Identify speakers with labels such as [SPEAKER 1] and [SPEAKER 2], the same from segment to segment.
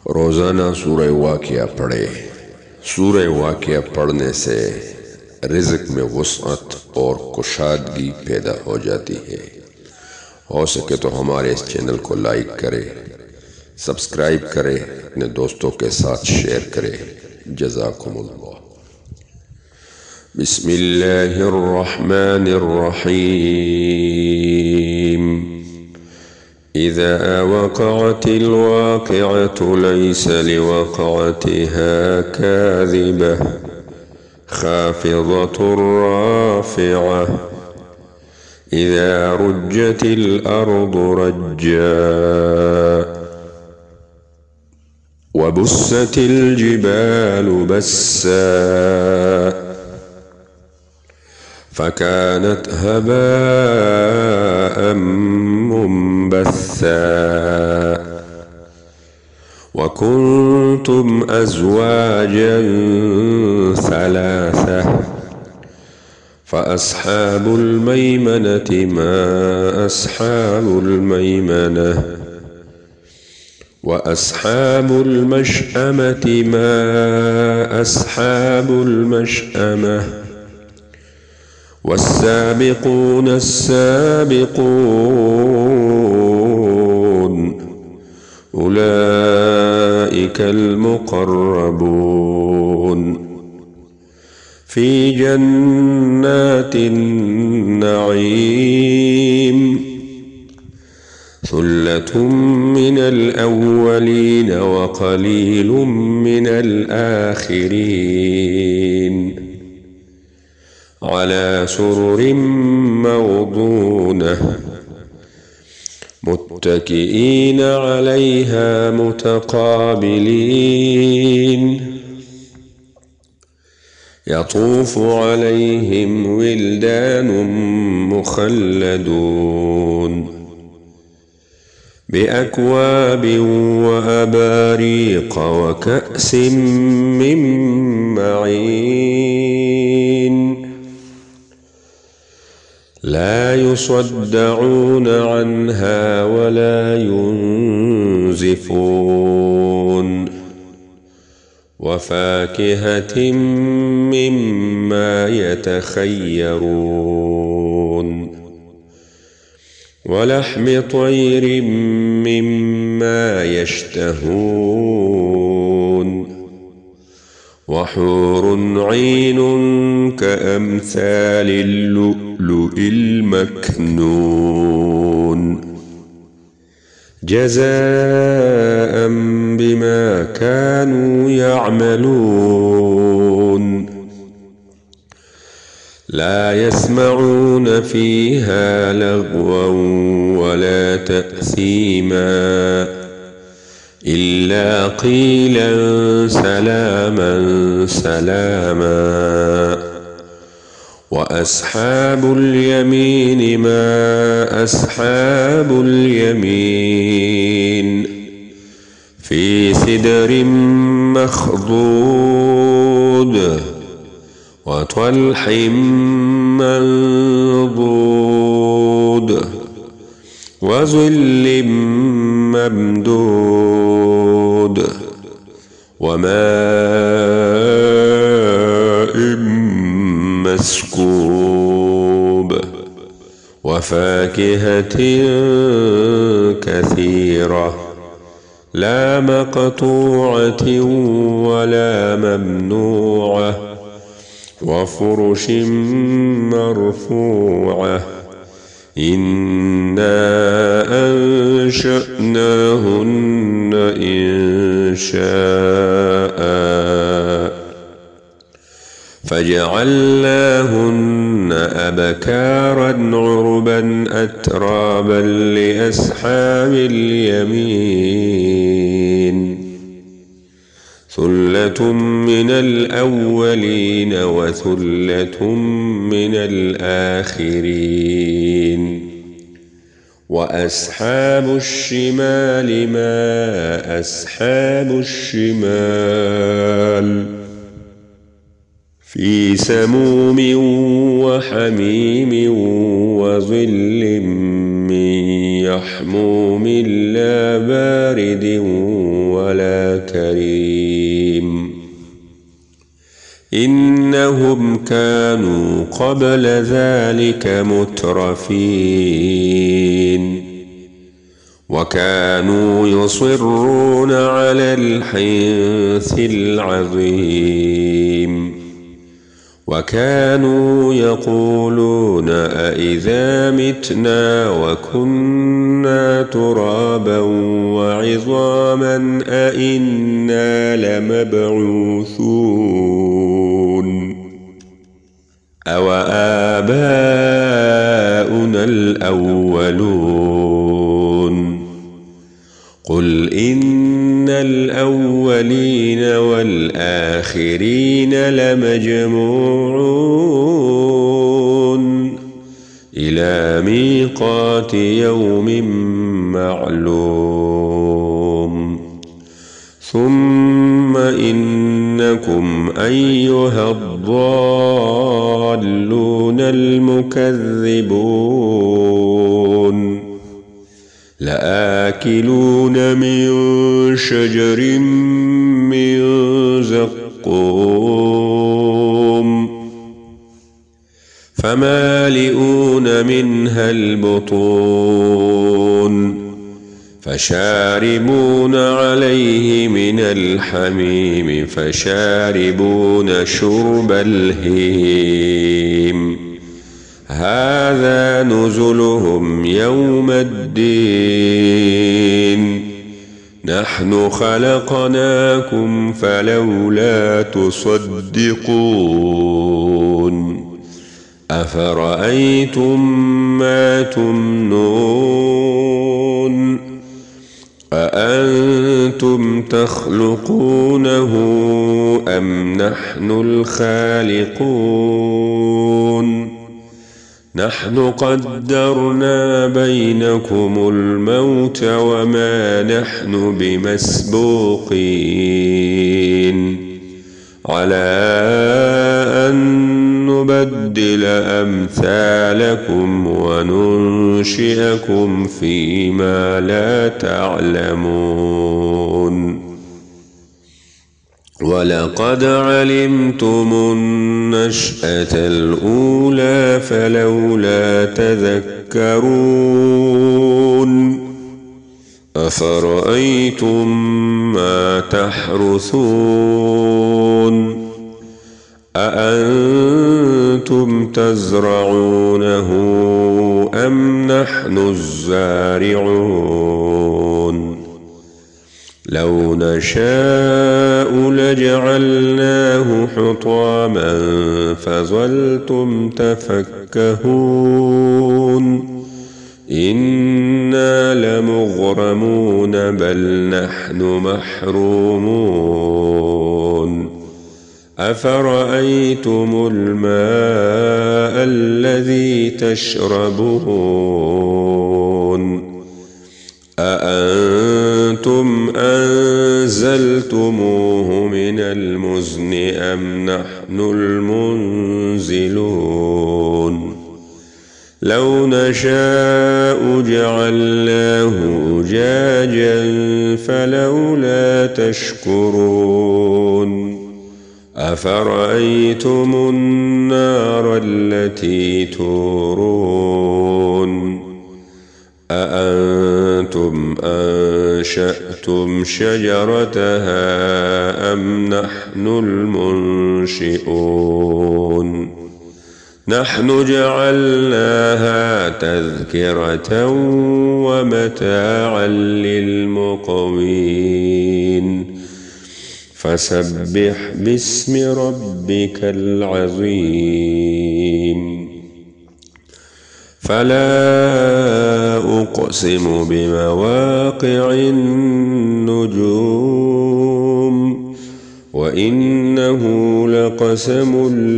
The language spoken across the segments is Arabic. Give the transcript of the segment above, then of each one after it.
[SPEAKER 1] रोज़ाना सूरह वाक़िया पढ़े। सूरह वाक़िया पढ़ने से रिज़्क़ में वुसअत और कुशादगी पैदा हो जाती है। हो सके तो हमारे इस चैनल को लाइक करें, सब्सक्राइब करें, अपने दोस्तों के साथ शेयर करें। जज़ाकुमुल्लाह। बिस्मिल्लाहिर रहमानिर रहीम। इज़ा वक़अतिल वाक़िअतु लैस लिवक़अतिहा काज़िबह ख़ाफ़िज़तुर राफ़िअह। इज़ा रुज्जतिल अर्दु रज्जा वबुस्सतिल जिबालु बस्सा फ़कानत हबाअम मुंबस्सा वकुंतुम अज़वाजन सलासा फ़अस्हाबुल मैमनति मा अस्हाबुल मैमनह वअस्हाबुल मशअमति मा अस्हाबुल मशअमह वस्साबिक़ून अस्साबिक़ून उलाइकल मुक़र्रबून फ़ी जन्नातिन नईम सुल्लतुम मिनल अव्वलीन व क़लीलुम मिनल आख़िरीन अला सुरुरिम मौदूनह मुत्तकिईन अलैहा मुतक़ाबिलीन यतूफ़ु अलैहिम विल्दानुम मुख़ल्लदून बिअक्वाबिन व अबारीक़ व कअसिन मिन मईन ला युसद्दऊन अन्हा वला युनज़िफून वफ़ाकिहतिन मिम्मा यतख़य्यरून वलहमि तयरिन मिम्मा यश्तहून वहूरुन ऐनुन कअम्सालिल लु'लु'इल मक्नून जज़ाअन बिमा कानू यअमलून ला यस्मऊन फ़ीहा लग़वन वला तअसीमा इल्ला क़ीलन सलामन सलामा वअस्हाबुल यमीन मा अस्हाबुल यमीन फ़ी सिदरिन मख़दूद वतल्हिम मंदूद वज़िल्लिम ममदूद वमाइम मस्कूब वफ़ाकिहतिन कसीरह ला मक़तूअतिन वला ममनूअह वफ़ुरुशिन मरफ़ूअह इन्ना अंशअनाहुन्न इंशाअ फजअलनाहुन्न अबकारन उरबन अतराबन लिअस्हाबिल यमीन सुल्लतुम मिनल अव्वलीन व सुल्लतुम मिनल आख़िरीन वअस्हाबुश शिमाल मा अस्हाबुश शिमाल फ़ी समूमिन व हमीमिन व ज़िल्लिन मिन यहमूमिन ला बारिदिन वला كريم إنهم كانوا قبل ذلك مترفين وكانوا يصرون على الحنث العظيم وكانوا يقولون أإذا متنا وكنا ترابا وعظاما أإنا لمبعوثون أوآباؤنا الأولون قل إن الأولين والآخرين لمجموعون إلى ميقات يوم معلوم ثم إنكم أيها الضالون المكذبون لآكلون من شجر من زقوم فمالئون منها البطون فشاربون عليه من الحميم فشاربون شرب الهيم هذا نزلهم يوم الدين نحن خلقناكم فلولا تصدقون أفرأيتم ما تمنون أأنتم تخلقونه أم نحن الخالقون نحن قدرنا بينكم الموت وما نحن بمسبوقين على أن نبدل أمثالكم وننشئكم فيما لا تعلمون ولقد علمتم النشأة الأولى فلولا تذكرون أفرأيتم ما تحرثون أأنتم تزرعونه أم نحن الزارعون لو نشاء لجعلناه حطاما فظلتم تفكهون إنا لمغرمون بل نحن محرومون أفرأيتم الماء الذي تشربون أأنتم أنزلتموه من المزن أم نحن المنزلون لو نشاء جعلناه أجاجا فلولا تشكرون أفرأيتم النار التي تورون أأنتم أنشأتم شجرتها أم نحن المنشئون نحن جعلناها تذكرة ومتاعا للمقوين فسبح باسم ربك العظيم فلا أقسم بمواقع النجوم وإنه لقسم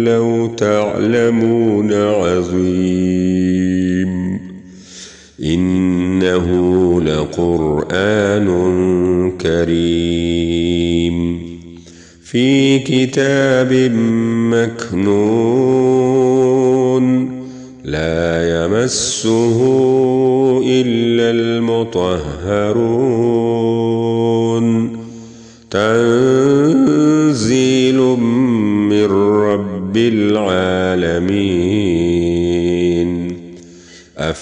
[SPEAKER 1] لو تعلمون عظيم إنه لقرآن كريم في كتاب مكنون لا يمسه إلا المطهرون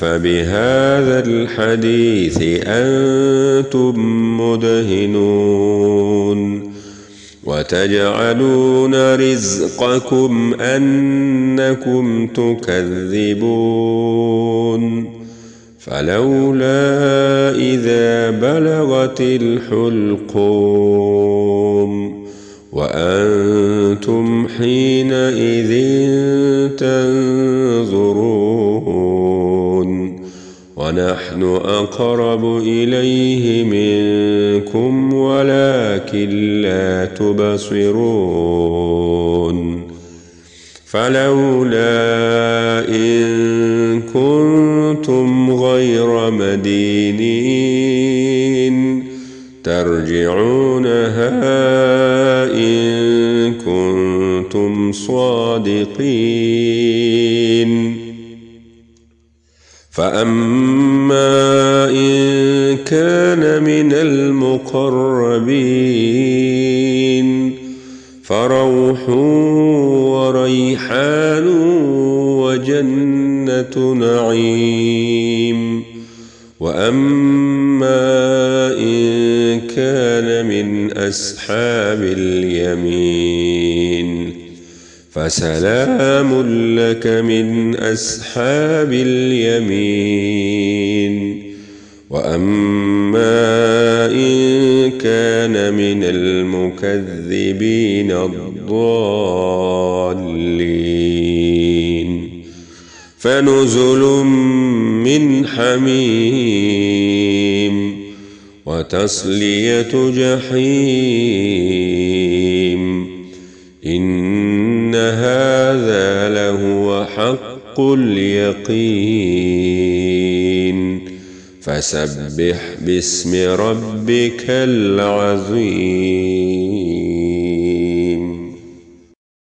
[SPEAKER 1] أفبهذا الحديث أنتم مدهنون وتجعلون رزقكم أنكم تكذبون فلولا إذا بلغت الحلقوم وأنتم حينئذ تنظرون ونحن أقرب إليه منكم ولكن لا تبصرون فلولا إن كنتم غير مدينين ترجعونها إن كنتم صادقين فأما إن كان من المقربين فروح وريحان وجنة نعيم وأما إن كان من أصحاب اليمين فسلام لك من أصحاب اليمين وأما إن كان من المكذبين الضالين فنزل من حميم وتصلية جحيم إن هذا لهو حق اليقين فسبح باسم ربك العظيم.